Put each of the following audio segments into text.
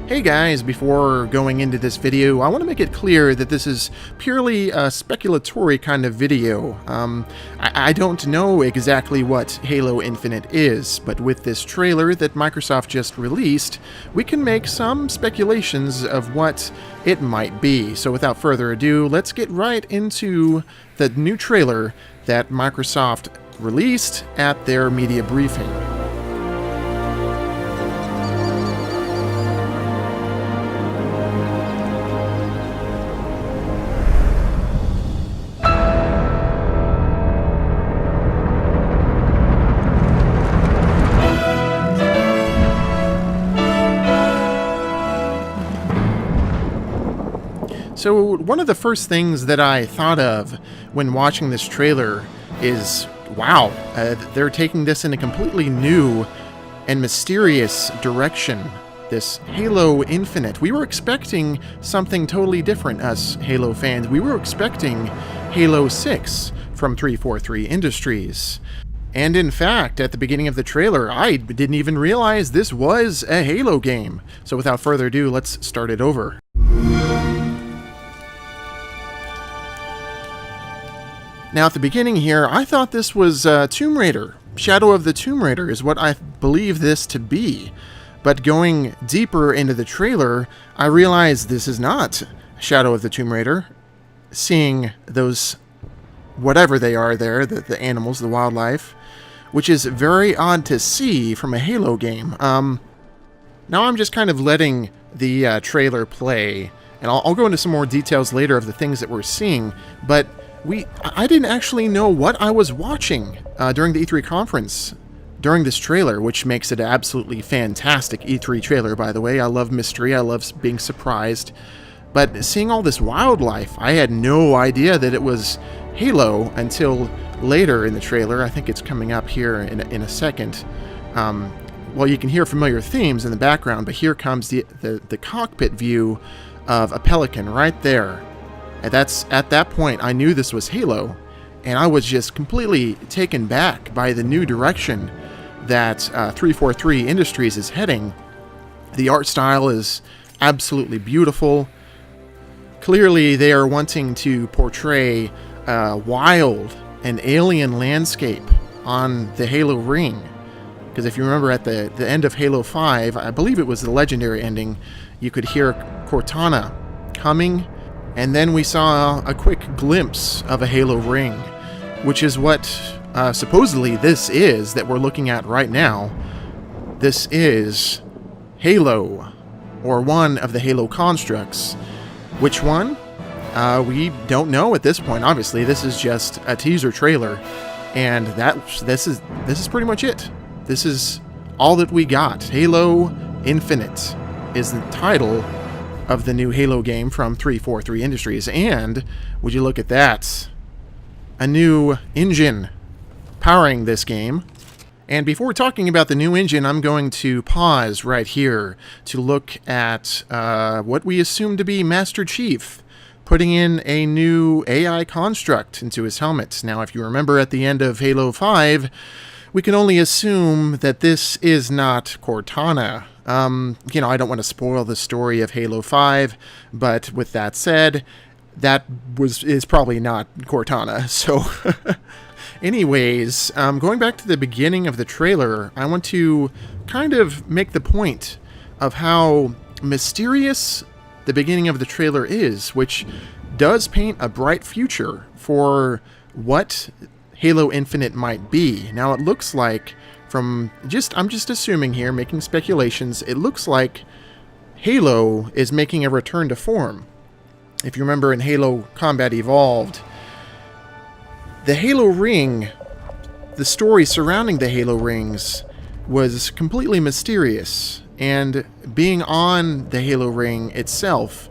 Hey guys, before going into this video, I want to make it clear that this is purely a speculatory kind of video. I don't know exactly what Halo Infinite is, but with this trailer that Microsoft just released, we can make some speculations of what it might be. So without further ado, let's get right into the new trailer that Microsoft released at their media briefing. So one of the first things that I thought of when watching this trailer is, wow, they're taking this in a completely new and mysterious direction. This Halo Infinite. We were expecting something totally different, us Halo fans. We were expecting Halo 6 from 343 Industries. And in fact, at the beginning of the trailer, I didn't even realize this was a Halo game. So without further ado, let's start it over. Now, at the beginning here, I thought this was Tomb Raider. Shadow of the Tomb Raider is what I believe this to be. But going deeper into the trailer, I realized this is not Shadow of the Tomb Raider. Seeing those, whatever they are there, the animals, the wildlife, which is very odd to see from a Halo game. Now I'm just kind of letting the trailer play, and I'll go into some more details later of the things that we're seeing, but I didn't actually know what I was watching during the E3 conference during this trailer, which makes it an absolutely fantastic E3 trailer, by the way. I love mystery, I love being surprised, but seeing all this wildlife, I had no idea that it was Halo until later in the trailer. I think it's coming up here in a second. Well, you can hear familiar themes in the background, but here comes the cockpit view of a Pelican right there. And at that point, I knew this was Halo, and I was just completely taken back by the new direction that 343 Industries is heading. The art style is absolutely beautiful. Clearly, they are wanting to portray a wild and alien landscape on the Halo ring. Because if you remember at the end of Halo 5, I believe it was the legendary ending, you could hear Cortana coming. And then we saw a quick glimpse of a Halo ring, which is what supposedly this is that we're looking at right now. This is Halo, or one of the Halo constructs. Which one? We don't know at this point. Obviously, this is just a teaser trailer, and this is pretty much it. This is all that we got. Halo Infinite is the title of the new Halo game from 343 Industries. And would you look at that? A new engine powering this game. And before talking about the new engine, I'm going to pause right here to look at what we assume to be Master Chief putting in a new AI construct into his helmet. Now, if you remember at the end of Halo 5, we can only assume that this is not Cortana. I don't want to spoil the story of Halo 5, but with that said, that is probably not Cortana. So, anyways, going back to the beginning of the trailer, I want to kind of make the point of how mysterious the beginning of the trailer is, which does paint a bright future for what Halo Infinite might be. Now, it looks like I'm just assuming here, making speculations, it looks like Halo is making a return to form. If you remember in Halo Combat Evolved, the Halo ring, the story surrounding the Halo rings was completely mysterious, and being on the Halo ring itself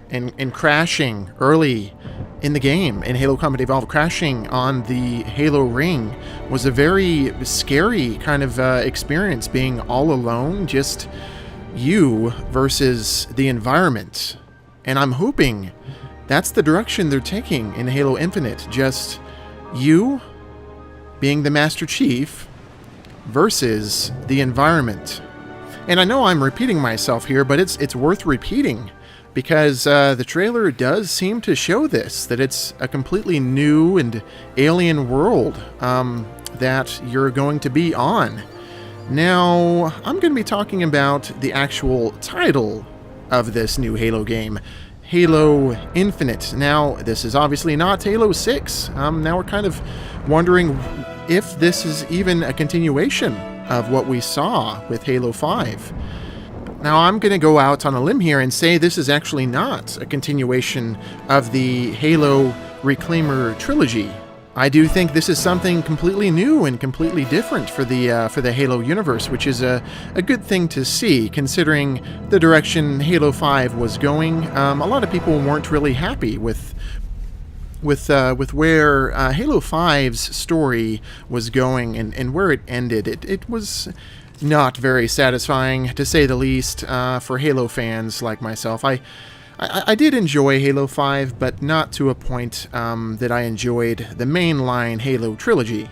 and crashing early in the game, in Halo Combat Evolved, crashing on the Halo ring was a very scary kind of experience, being all alone, just you versus the environment. And I'm hoping that's the direction they're taking in Halo Infinite, just you being the Master Chief versus the environment. And I know I'm repeating myself here, but it's worth repeating, because the trailer does seem to show this, that it's a completely new and alien world that you're going to be on. Now, I'm going to be talking about the actual title of this new Halo game, Halo Infinite. Now, this is obviously not Halo 6. Now we're kind of wondering if this is even a continuation of what we saw with Halo 5. Now, I'm going to go out on a limb here and say this is actually not a continuation of the Halo Reclaimer trilogy. I do think this is something completely new and completely different for the Halo universe, which is a good thing to see, considering the direction Halo 5 was going. A lot of people weren't really happy with where Halo 5's story was going and where it ended. It was not very satisfying, to say the least, for Halo fans like myself. I did enjoy Halo 5, but not to a point that I enjoyed the mainline Halo trilogy.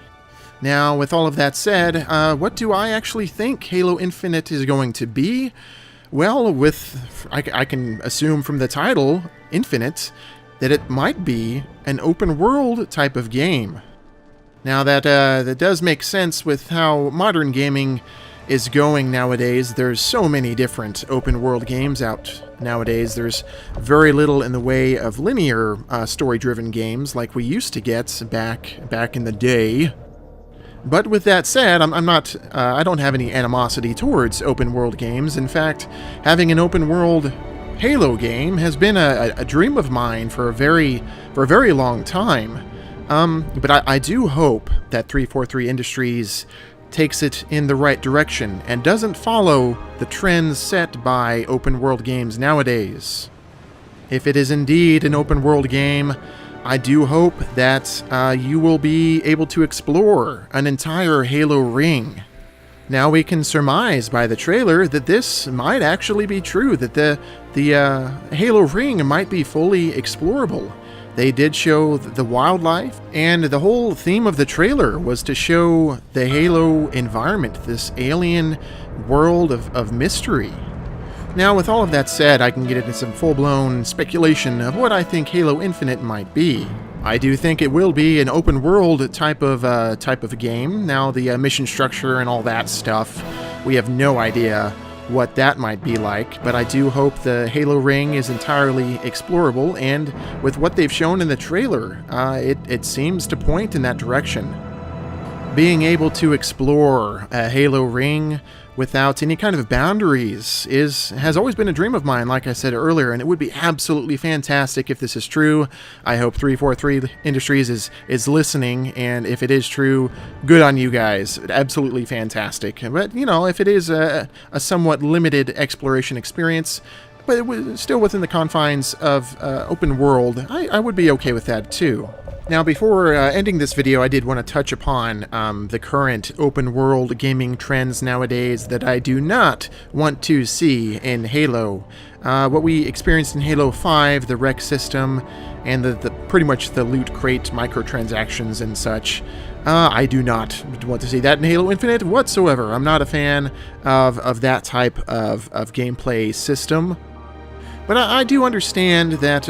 Now, with all of that said, what do I actually think Halo Infinite is going to be? Well, I can assume from the title, Infinite, that it might be an open world type of game. Now, that does make sense with how modern gaming is going nowadays. There's so many different open world games out nowadays. There's very little in the way of linear story-driven games like we used to get back in the day. But with that said, I don't have any animosity towards open world games. In fact, having an open world Halo game has been a dream of mine for a very long time. But I do hope that 343 Industries takes it in the right direction and doesn't follow the trends set by open world games nowadays. If it is indeed an open world game, I do hope that you will be able to explore an entire Halo ring. Now, we can surmise by the trailer that this might actually be true, that the Halo ring might be fully explorable. They did show the wildlife, and the whole theme of the trailer was to show the Halo environment, this alien world of mystery. Now, with all of that said, I can get into some full-blown speculation of what I think Halo Infinite might be. I do think it will be an open world type of game. Now, the mission structure and all that stuff, we have no idea what that might be like, but I do hope the Halo ring is entirely explorable, and with what they've shown in the trailer, it seems to point in that direction. Being able to explore a Halo ring without any kind of boundaries has always been a dream of mine, like I said earlier, and it would be absolutely fantastic if this is true. I hope 343 Industries is listening, and if it is true, good on you guys. Absolutely fantastic. But, if it is a somewhat limited exploration experience, but it was still within the confines of open world, I would be okay with that too. Now, before ending this video, I did want to touch upon the current open-world gaming trends nowadays that I do not want to see in Halo. What we experienced in Halo 5, the rec system, and the pretty much the loot crate microtransactions and such, I do not want to see that in Halo Infinite whatsoever. I'm not a fan of that type of gameplay system. But I do understand that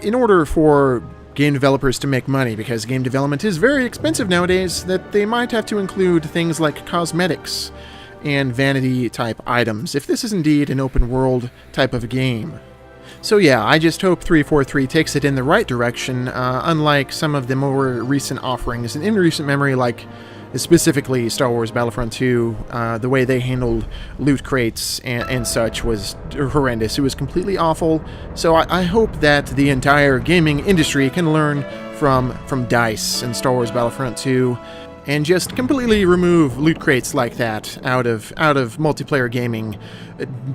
in order for game developers to make money, because game development is very expensive nowadays, that they might have to include things like cosmetics and vanity type items, if this is indeed an open world type of game. So yeah, I just hope 343 takes it in the right direction, unlike some of the more recent offerings in recent memory, like specifically Star Wars Battlefront 2. The way they handled loot crates and such was horrendous. It was completely awful. So I hope that the entire gaming industry can learn from DICE and Star Wars Battlefront 2 and just completely remove loot crates like that out of multiplayer gaming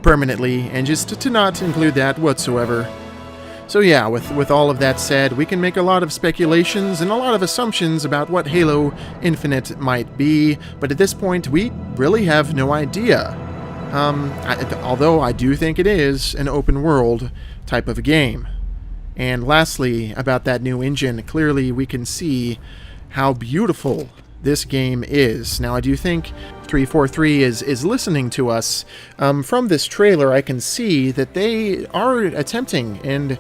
permanently, and just to not include that whatsoever. So yeah, with all of that said, we can make a lot of speculations and a lot of assumptions about what Halo Infinite might be, but at this point, we really have no idea. Although I do think it is an open world type of a game. And lastly, about that new engine, clearly we can see how beautiful this game is. Now, I do think 343 is listening to us. From this trailer, I can see that they are attempting, and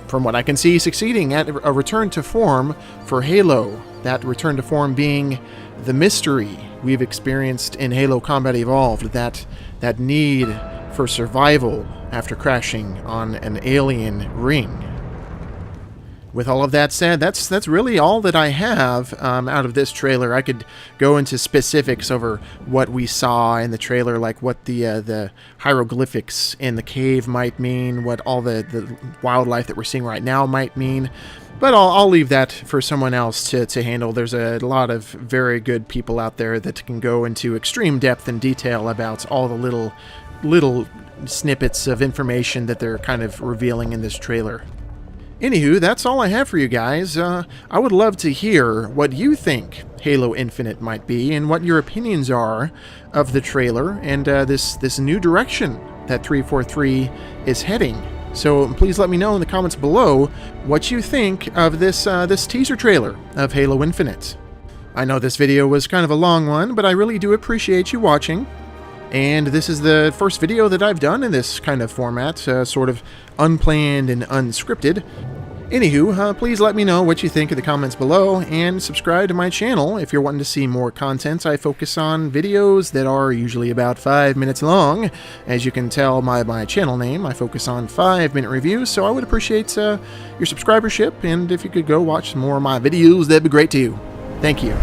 from what I can see, succeeding at a return to form for Halo. That return to form being the mystery we've experienced in Halo Combat Evolved, that need for survival after crashing on an alien ring. With all of that said, that's really all that I have out of this trailer. I could go into specifics over what we saw in the trailer, like what the hieroglyphics in the cave might mean, what all the wildlife that we're seeing right now might mean. But I'll leave that for someone else to handle. There's a lot of very good people out there that can go into extreme depth and detail about all the little snippets of information that they're kind of revealing in this trailer. Anywho, that's all I have for you guys. I would love to hear what you think Halo Infinite might be and what your opinions are of the trailer and this new direction that 343 is heading. So please let me know in the comments below what you think of this teaser trailer of Halo Infinite. I know this video was kind of a long one, but I really do appreciate you watching. And this is the first video that I've done in this kind of format, sort of unplanned and unscripted. Anywho, please let me know what you think in the comments below, and subscribe to my channel if you're wanting to see more content. I focus on videos that are usually about 5 minutes long. As you can tell by my channel name, I focus on 5-minute reviews, so I would appreciate your subscribership, and if you could go watch some more of my videos, that'd be great too. Thank you.